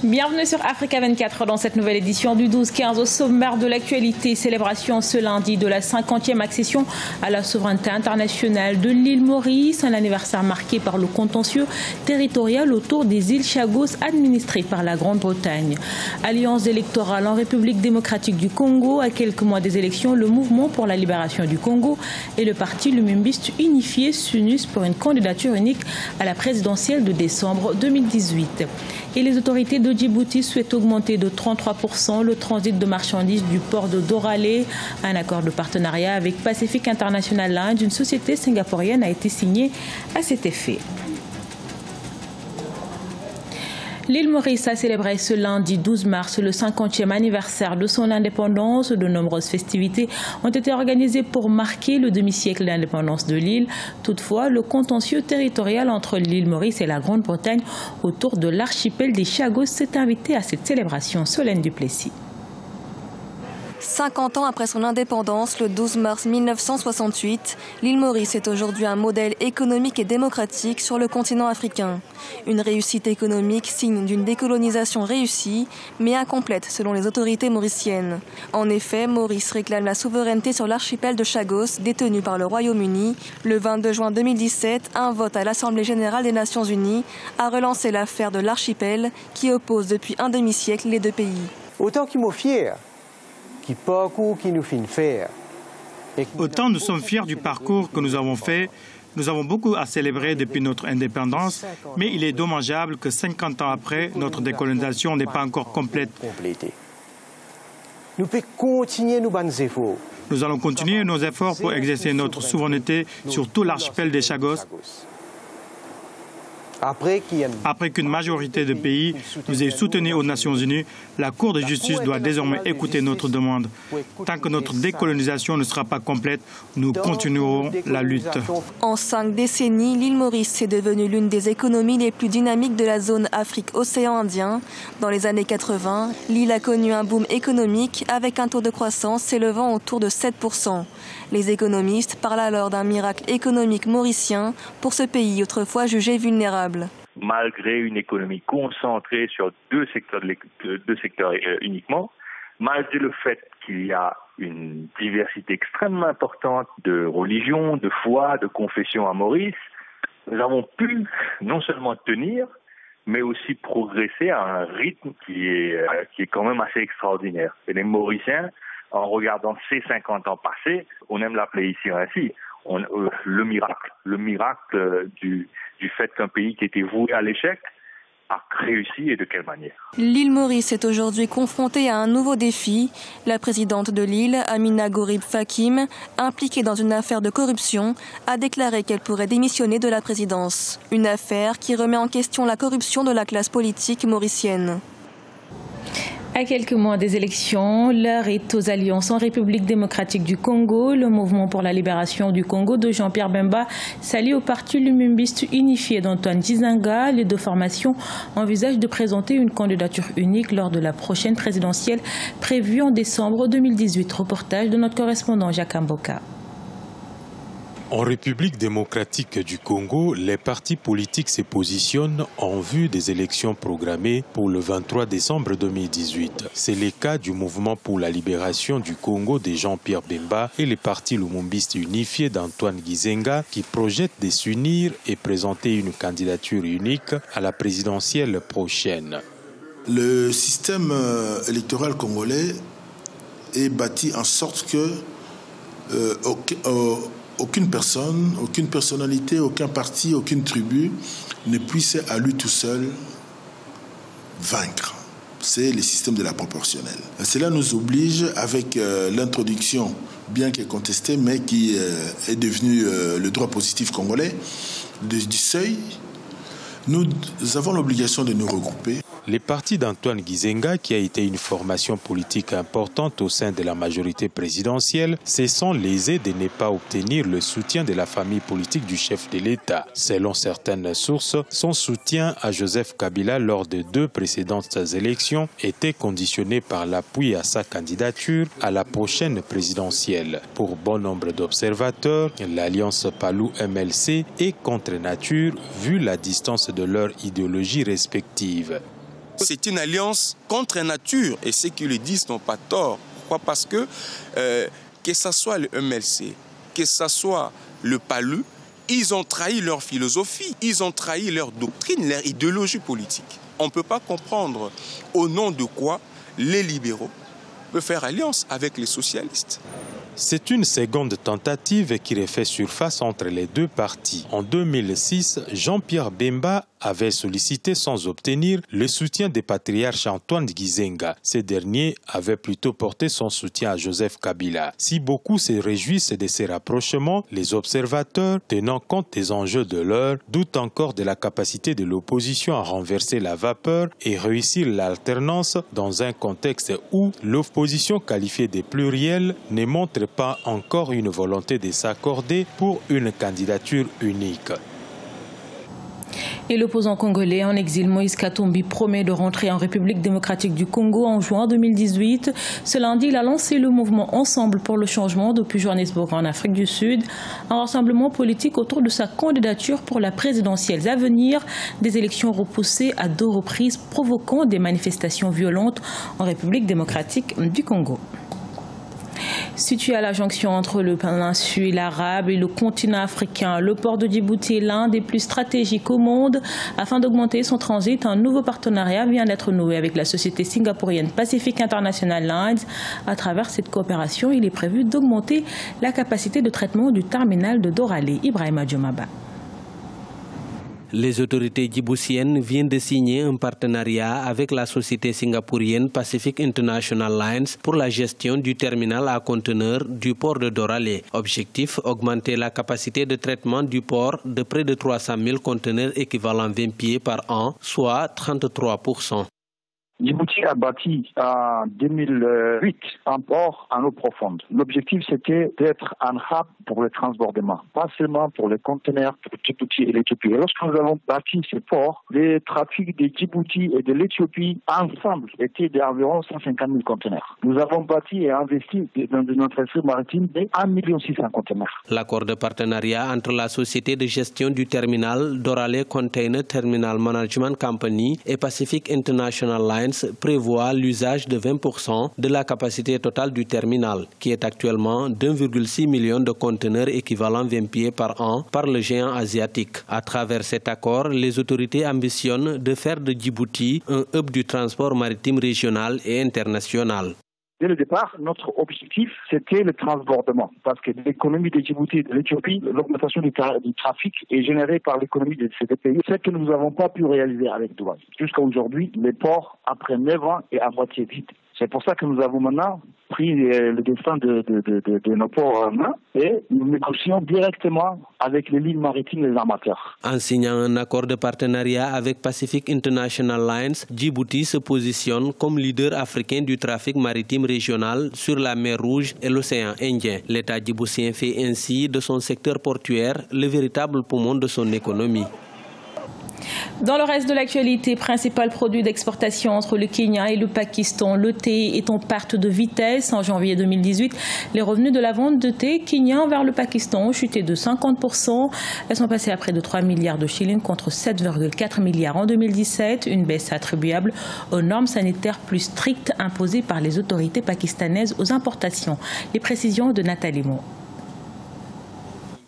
Bienvenue sur Africa 24 dans cette nouvelle édition du 12-15 au sommaire de l'actualité. Célébration ce lundi de la 50e accession à la souveraineté internationale de l'île Maurice. Un anniversaire marqué par le contentieux territorial autour des îles Chagos administrées par la Grande-Bretagne. Alliance électorale en République démocratique du Congo. À quelques mois des élections, le mouvement pour la libération du Congo et le parti Lumumbiste unifié s'unissent pour une candidature unique à la présidentielle de décembre 2018. Et les autorités de Djibouti souhaitent augmenter de 33% le transit de marchandises du port de Doralé. Un accord de partenariat avec Pacific International Line, une société singapourienne, a été signé à cet effet. L'île Maurice a célébré ce lundi 12 mars le 50e anniversaire de son indépendance. De nombreuses festivités ont été organisées pour marquer le demi-siècle d'indépendance de l'île. Toutefois, le contentieux territorial entre l'île Maurice et la Grande-Bretagne autour de l'archipel des Chagos s'est invité à cette célébration. Solène Duplessis. 50 ans après son indépendance, le 12 mars 1968, l'île Maurice est aujourd'hui un modèle économique et démocratique sur le continent africain. Une réussite économique signe d'une décolonisation réussie, mais incomplète selon les autorités mauriciennes. En effet, Maurice réclame la souveraineté sur l'archipel de Chagos, détenu par le Royaume-Uni. Le 22 juin 2017, un vote à l'Assemblée générale des Nations unies a relancé l'affaire de l'archipel qui oppose depuis un demi-siècle les deux pays. Autant qu'il m'est fier. Autant nous sommes fiers du parcours que nous avons fait. Nous avons beaucoup à célébrer depuis notre indépendance, mais il est dommageable que 50 ans après, notre décolonisation n'est pas encore complète. Nous allons continuer nos efforts pour exercer notre souveraineté sur tout l'archipel des Chagos. Après qu'une majorité de pays nous ait soutenus aux Nations Unies, la Cour de justice doit désormais écouter notre demande. Tant que notre décolonisation ne sera pas complète, nous continuerons la lutte. En 5 décennies, l'île Maurice est devenue l'une des économies les plus dynamiques de la zone Afrique-Océan Indien. Dans les années 80, l'île a connu un boom économique avec un taux de croissance s'élevant autour de 7%. Les économistes parlent alors d'un miracle économique mauricien pour ce pays autrefois jugé vulnérable. Malgré une économie concentrée sur deux secteurs uniquement, malgré le fait qu'il y a une diversité extrêmement importante de religions, de foi, de confessions à Maurice, nous avons pu non seulement tenir, mais aussi progresser à un rythme qui est quand même assez extraordinaire. Et les Mauriciens, en regardant ces 50 ans passés, on aime l'appeler ici ainsi, le miracle du fait qu'un pays qui était voué à l'échec a réussi et de quelle manière. L'île Maurice est aujourd'hui confrontée à un nouveau défi. La présidente de l'île, Amina Gorib Fakim, impliquée dans une affaire de corruption, a déclaré qu'elle pourrait démissionner de la présidence. Une affaire qui remet en question la corruption de la classe politique mauricienne. À quelques mois des élections, l'heure est aux alliances en République démocratique du Congo. Le mouvement pour la libération du Congo de Jean-Pierre Bemba s'allie au parti Lumumbiste unifié d'Antoine Gizenga. Les deux formations envisagent de présenter une candidature unique lors de la prochaine présidentielle prévue en décembre 2018. Reportage de notre correspondant Jacques Mboka. En République démocratique du Congo, les partis politiques se positionnent en vue des élections programmées pour le 23 décembre 2018. C'est le cas du mouvement pour la libération du Congo de Jean-Pierre Bemba et le parti Lumumbiste unifié d'Antoine Gizenga qui projettent de s'unir et présenter une candidature unique à la présidentielle prochaine. Le système électoral congolais est bâti en sorte que aucune personne, aucune personnalité, aucun parti, aucune tribu ne puisse à lui tout seul vaincre. C'est le système de la proportionnelle. Cela nous oblige, avec l'introduction, bien qu'elle contestée, mais qui est devenue le droit positif congolais, du seuil, nous avons l'obligation de nous regrouper. Les partis d'Antoine Gizenga, qui a été une formation politique importante au sein de la majorité présidentielle, se sont lésés de ne pas obtenir le soutien de la famille politique du chef de l'État. Selon certaines sources, son soutien à Joseph Kabila lors de 2 précédentes élections était conditionné par l'appui à sa candidature à la prochaine présidentielle. Pour bon nombre d'observateurs, l'alliance Palou-MLC est contre nature vu la distance de leurs idéologies respectives. C'est une alliance contre nature et ceux qui le disent n'ont pas tort. Pourquoi? Parce que ce soit le MLC, que ce soit le PALU, ils ont trahi leur philosophie, ils ont trahi leur doctrine, leur idéologie politique. On ne peut pas comprendre au nom de quoi les libéraux peuvent faire alliance avec les socialistes. C'est une seconde tentative qui refait surface entre les deux partis. En 2006, Jean-Pierre Bemba avait sollicité sans obtenir le soutien des patriarches Antoine Gizenga. Ces derniers avaient plutôt porté son soutien à Joseph Kabila. Si beaucoup se réjouissent de ces rapprochements, les observateurs, tenant compte des enjeux de l'heure, doutent encore de la capacité de l'opposition à renverser la vapeur et réussir l'alternance dans un contexte où l'opposition qualifiée de plurielle ne montre pas encore une volonté de s'accorder pour une candidature unique. Et l'opposant congolais en exil Moïse Katumbi promet de rentrer en République démocratique du Congo en juin 2018. Ce lundi, il a lancé le mouvement Ensemble pour le changement depuis Johannesburg en Afrique du Sud. Un rassemblement politique autour de sa candidature pour la présidentielle à venir. Des élections repoussées à 2 reprises provoquant des manifestations violentes en République démocratique du Congo. Situé à la jonction entre le péninsule arabe et le continent africain, le port de Djibouti est l'un des plus stratégiques au monde. Afin d'augmenter son transit, un nouveau partenariat vient d'être noué avec la société singapourienne Pacific International Lines. À travers cette coopération, il est prévu d'augmenter la capacité de traitement du terminal de Doralé. Ibrahima Djomaba. Les autorités djiboutiennes viennent de signer un partenariat avec la société singapourienne Pacific International Lines pour la gestion du terminal à conteneurs du port de Doralé. Objectif, augmenter la capacité de traitement du port de près de 300 000 conteneurs équivalent 20 pieds par an, soit 33%. Djibouti a bâti en 2008 un port en eau profonde. L'objectif, c'était d'être un hub pour le transbordement, pas seulement pour les conteneurs pour Djibouti et l'Éthiopie. Et lorsque nous avons bâti ce port, le trafic de Djibouti et de l'Éthiopie ensemble était d'environ 150 000 conteneurs. Nous avons bâti et investi dans notre industrie maritime de 1 600 000 conteneurs. L'accord de partenariat entre la société de gestion du terminal Doralé Container Terminal Management Company et Pacific International Lines prévoit l'usage de 20% de la capacité totale du terminal, qui est actuellement d'1,6 million de conteneurs équivalent 20 pieds par an par le géant asiatique. À travers cet accord, les autorités ambitionnent de faire de Djibouti un hub du transport maritime régional et international. Dès le départ, notre objectif, c'était le transbordement. Parce que l'économie de Djibouti et de l'Éthiopie, l'augmentation du trafic est générée par l'économie de ces deux pays. C'est que nous n'avons pas pu réaliser avec Dubaï. Jusqu'à aujourd'hui, les ports, après 9 ans, est à moitié vide. C'est pour ça que nous avons maintenant pris le destin de nos ports en main et nous négocions directement avec les lignes maritimes et les armateurs. En signant un accord de partenariat avec Pacific International Lines, Djibouti se positionne comme leader africain du trafic maritime régional sur la mer Rouge et l'océan Indien. L'État djiboutien fait ainsi de son secteur portuaire le véritable poumon de son économie. Dans le reste de l'actualité, principal produit d'exportation entre le Kenya et le Pakistan, le thé est en perte de vitesse. En janvier 2018, les revenus de la vente de thé kenyan vers le Pakistan ont chuté de 50%. Elles sont passées à près de 3 milliards de shillings contre 7,4 milliards en 2017. Une baisse attribuable aux normes sanitaires plus strictes imposées par les autorités pakistanaises aux importations. Les précisions de Nathalie Mo.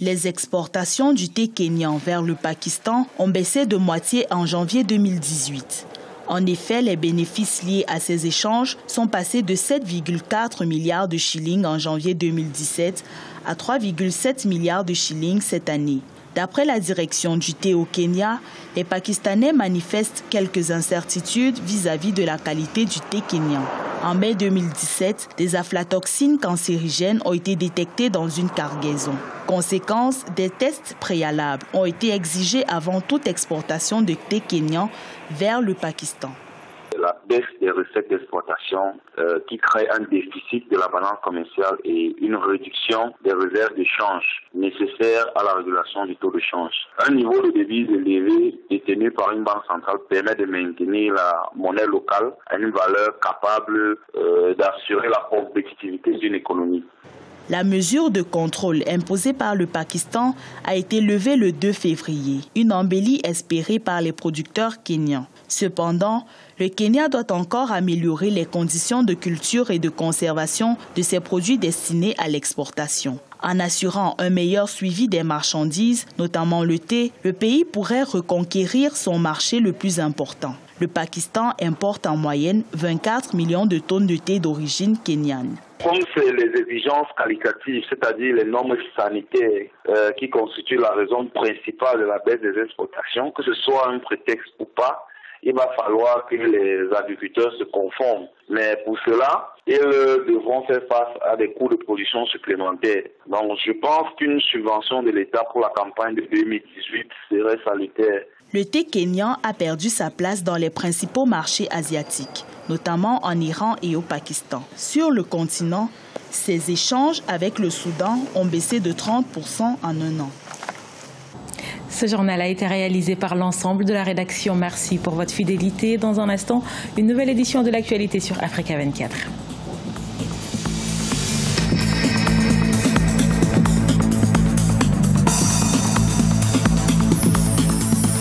Les exportations du thé kenyan vers le Pakistan ont baissé de moitié en janvier 2018. En effet, les bénéfices liés à ces échanges sont passés de 7,4 milliards de shillings en janvier 2017 à 3,7 milliards de shillings cette année. D'après la direction du thé au Kenya, les Pakistanais manifestent quelques incertitudes vis-à-vis de la qualité du thé kenyan. En mai 2017, des aflatoxines cancérigènes ont été détectées dans une cargaison. Conséquence, des tests préalables ont été exigés avant toute exportation de thé kenyan vers le Pakistan. La baisse des recettes d'exportation qui crée un déficit de la balance commerciale et une réduction des réserves de change nécessaires à la régulation du taux de change. Un niveau de devise élevé détenu par une banque centrale permet de maintenir la monnaie locale à une valeur capable d'assurer la compétitivité d'une économie. La mesure de contrôle imposée par le Pakistan a été levée le 2 février, une embellie espérée par les producteurs kenyans. Cependant, le Kenya doit encore améliorer les conditions de culture et de conservation de ses produits destinés à l'exportation. En assurant un meilleur suivi des marchandises, notamment le thé, le pays pourrait reconquérir son marché le plus important. Le Pakistan importe en moyenne 24 millions de tonnes de thé d'origine kenyane. Comme c'est les exigences qualitatives, c'est-à-dire les normes sanitaires qui constituent la raison principale de la baisse des exportations, que ce soit un prétexte ou pas, il va falloir que les agriculteurs se conforment. Mais pour cela, ils devront faire face à des coûts de production supplémentaires. Donc je pense qu'une subvention de l'État pour la campagne de 2018 serait salutaire. Le thé kényan a perdu sa place dans les principaux marchés asiatiques, notamment en Iran et au Pakistan. Sur le continent, ses échanges avec le Soudan ont baissé de 30% en un an. Ce journal a été réalisé par l'ensemble de la rédaction. Merci pour votre fidélité. Dans un instant, une nouvelle édition de l'actualité sur Africa 24.